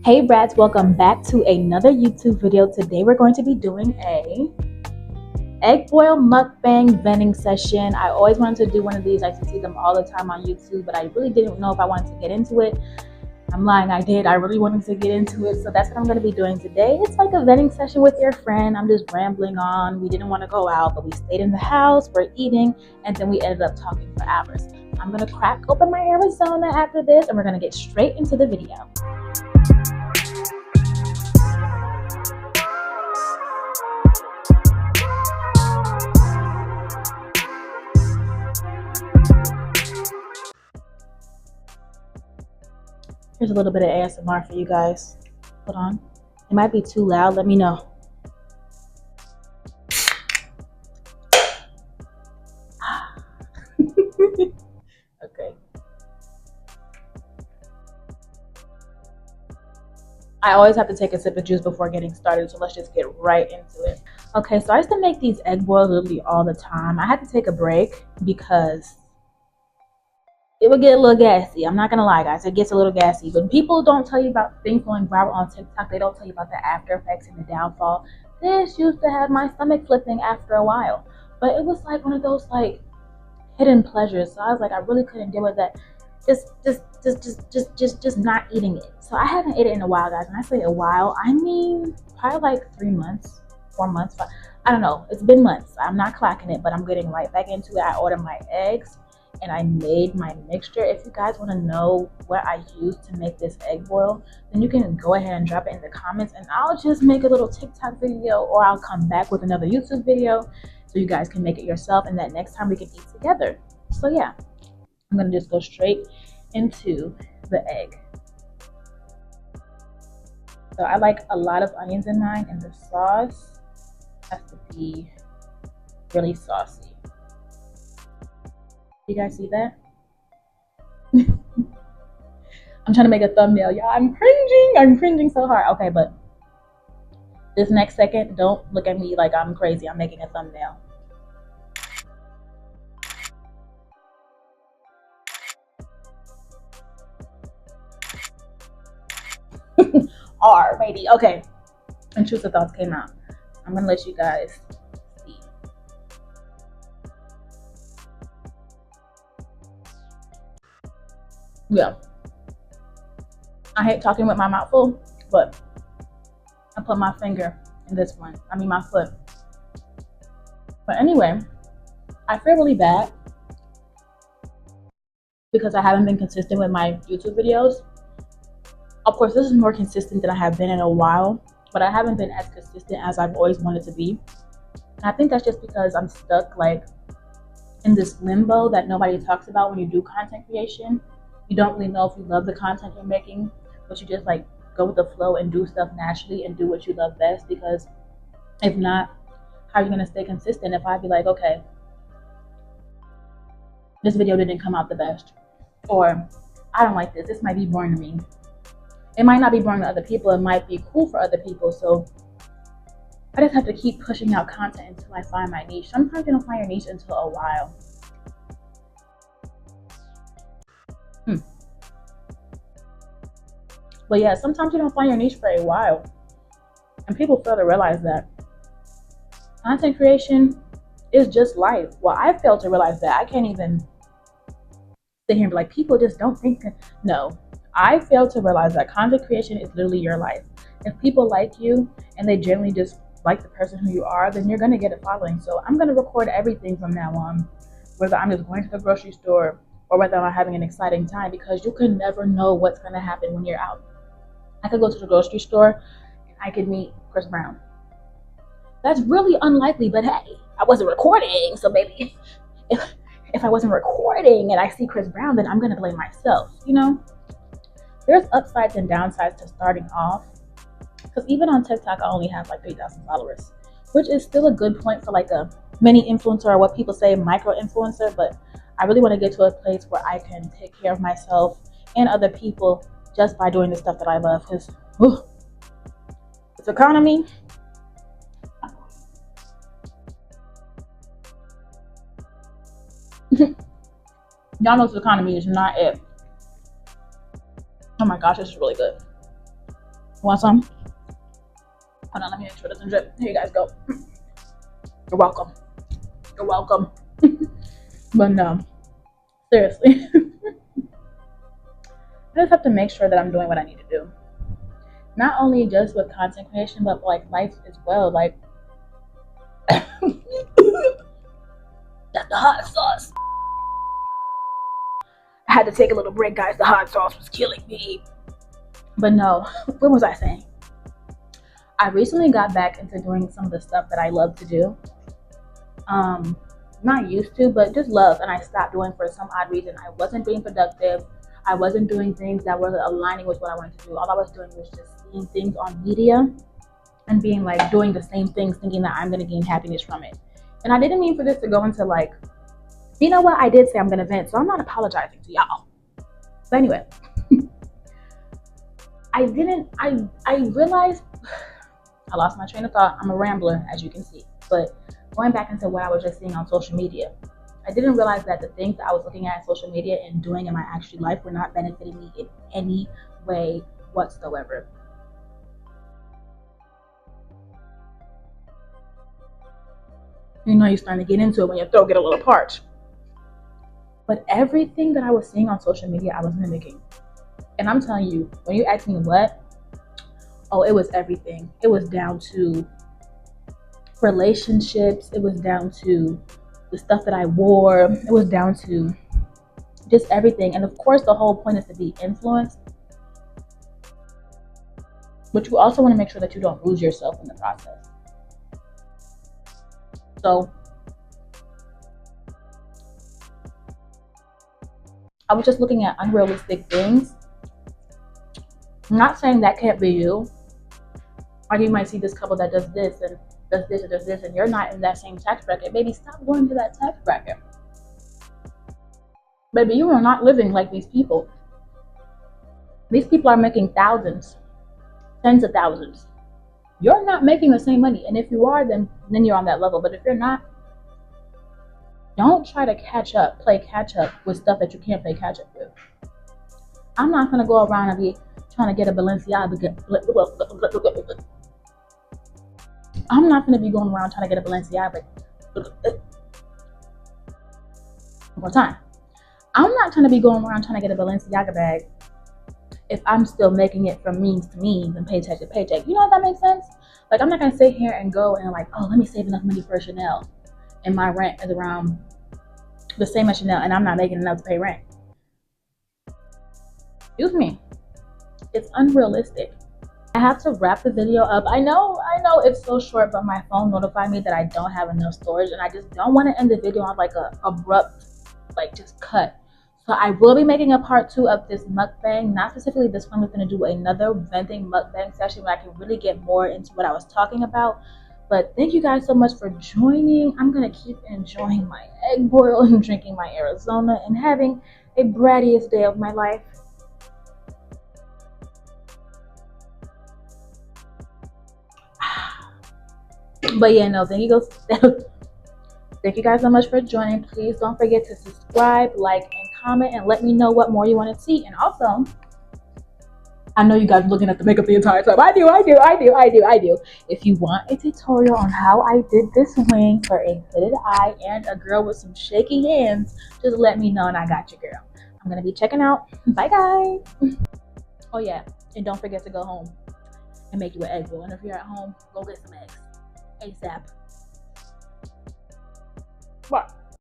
Hey Brats, welcome back to another YouTube video. Today we're going to be doing a egg boil mukbang vending session. I always wanted to do one of these. I used to see them all the time on YouTube, but I really didn't know if I wanted to get into it. I'm lying, I did. I really wanted to get into it, so that's what I'm going to be doing today. It's like a vending session with your friend. I'm just rambling on. We didn't want to go out, but we stayed in the house, we're eating, and then we ended up talking for hours. I'm going to crack open my Arizona after this, and we're going to get straight into the video. Here's a little bit of ASMR for you guys. Hold on. It might be too loud. Let me know. Okay. I always have to take a sip of juice before getting started, so let's just get right into it. Okay, so I used to make these egg boils literally all the time. I had to take a break because it would get a little gassy. I'm not gonna lie, guys. It gets a little gassy. When people don't tell you about things going viral on TikTok, they don't tell you about the after effects and the downfall. This used to have my stomach flipping after a while, but it was like one of those like hidden pleasures. So I was like, I really couldn't deal with that. Just not eating it. So I haven't ate it in a while, guys. When I say a while, I mean probably like 3 months, 4 months. I don't know. It's been months. I'm not clacking it, but I'm getting right back into it. I ordered my eggs and I made my mixture. If you guys want to know what I used to make this egg boil, then you can go ahead and drop it in the comments, and I'll just make a little TikTok video, or I'll come back with another YouTube video so you guys can make it yourself, and that next time we can eat together. So yeah, I'm gonna just go straight into the egg. So I like a lot of onions in mine, and the sauce has to be really saucy. You guys see that? I'm trying to make a thumbnail, y'all. I'm cringing so hard. Okay, but this next second, don't look at me like I'm crazy. I'm making a thumbnail. R, maybe. Okay. Intrusive thoughts came out. I'm gonna let you guys see. Yeah. I hate talking with my mouth full, but I put my finger in this one. I mean my foot. But anyway, I feel really bad because I haven't been consistent with my YouTube videos. Of course, this is more consistent than I have been in a while, but I haven't been as consistent as I've always wanted to be. And I think that's just because I'm stuck like in this limbo that nobody talks about when you do content creation. You don't really know if you love the content you're making, but you just like go with the flow and do stuff naturally and do what you love best, because if not, how are you gonna stay consistent if I be like, okay, this video didn't come out the best, or I don't like this might be boring to me. It might not be boring to other people, it might be cool for other people. So I just have to keep pushing out content until I find my niche. Sometimes you don't find your niche until a while. But yeah, sometimes you don't find your niche for a while, and people fail to realize that content creation is just life. Well, I failed to realize that. I can't even sit here and be like, people just don't think. No, I failed to realize that content creation is literally your life. If people like you and they generally just like the person who you are, then you're gonna get a following. So I'm gonna record everything from now on, whether I'm just going to the grocery store or whether I'm having an exciting time, because you can never know what's gonna happen when you're out. I could go to the grocery store and I could meet Chris Brown. That's really unlikely, but hey, I wasn't recording, so maybe if I wasn't recording and I see Chris Brown, then I'm gonna blame myself, you know? There's upsides and downsides to starting off, because even on TikTok, I only have like 3,000 followers, which is still a good point for like a mini influencer, or what people say micro influencer, but I really want to get to a place where I can take care of myself and other people just by doing the stuff that I love, because this economy, y'all know this economy is not it. Oh my gosh, this is really good. Want some? Hold on, let me make sure it doesn't drip. Here you guys go. You're welcome. You're welcome. But no, seriously. I just have to make sure that I'm doing what I need to do. Not only just with content creation, but like life as well. Like, that's the hot sauce. I had to take a little break, guys. The hot sauce was killing me. But no, what was I saying? I recently got back into doing some of the stuff that I love to do. Not used to, but just love. And I stopped doing for some odd reason. I wasn't being productive. I wasn't doing things that were aligning with what I wanted to do. All I was doing was just seeing things on media and being like doing the same things, thinking that I'm going to gain happiness from it. And I didn't mean for this to go into like, you know what? I did say I'm going to vent, so I'm not apologizing to y'all. But anyway, I realized I lost my train of thought. I'm a rambler, as you can see. But going back into what I was just seeing on social media, I didn't realize that the things that I was looking at social media and doing in my actual life were not benefiting me in any way whatsoever. You know, you're starting to get into it when your throat get a little parched. But everything that I was seeing on social media, I was mimicking. And I'm telling you, when you ask me what, oh, it was everything. It was down to relationships. It was down to the stuff that I wore. It was down to just everything. And of course, the whole point is to be influenced. But you also want to make sure that you don't lose yourself in the process. So I was just looking at unrealistic things. I'm not saying that can't be you. Or you might see this couple that does this and does this and does this, and you're not in that same tax bracket. Maybe stop going to that tax bracket. Baby, you are not living like these people. These people are making thousands, tens of thousands. You're not making the same money. And if you are, then you're on that level. But if you're not, don't try to play catch up with stuff that you can't play catch up with. I'm not going to go around and be trying to get a Balenciaga. I'm not going to be going around trying to get a Balenciaga. One more time. I'm not trying to be going around trying to get a Balenciaga bag if I'm still making it from means to means and paycheck to paycheck. You know if that makes sense? Like, I'm not going to sit here and go and like, oh, let me save enough money for Chanel. And my rent is around the same as Chanel and I'm not making enough to pay rent. Excuse me. It's unrealistic. I have to wrap the video up. I know it's so short, but my phone notified me that I don't have enough storage and I just don't want to end the video on like a abrupt, like just cut. So I will be making a part 2 of this mukbang. Not specifically this one. I'm going to do another venting mukbang session where I can really get more into what I was talking about. But thank you guys so much for joining. I'm going to keep enjoying my egg boil and drinking my Arizona and having a brattiest day of my life. But yeah, no, thank you guys so much for joining. Please don't forget to subscribe, like, and comment, and let me know what more you want to see. And also, I know you guys are looking at the makeup the entire time. I do. If you want a tutorial on how I did this wing for a hooded eye and a girl with some shaky hands, just let me know and I got you, girl. I'm going to be checking out. Bye, guys. Oh, yeah. And don't forget to go home and make you an egg bowl. And if you're at home, go get some eggs. ASAP. What?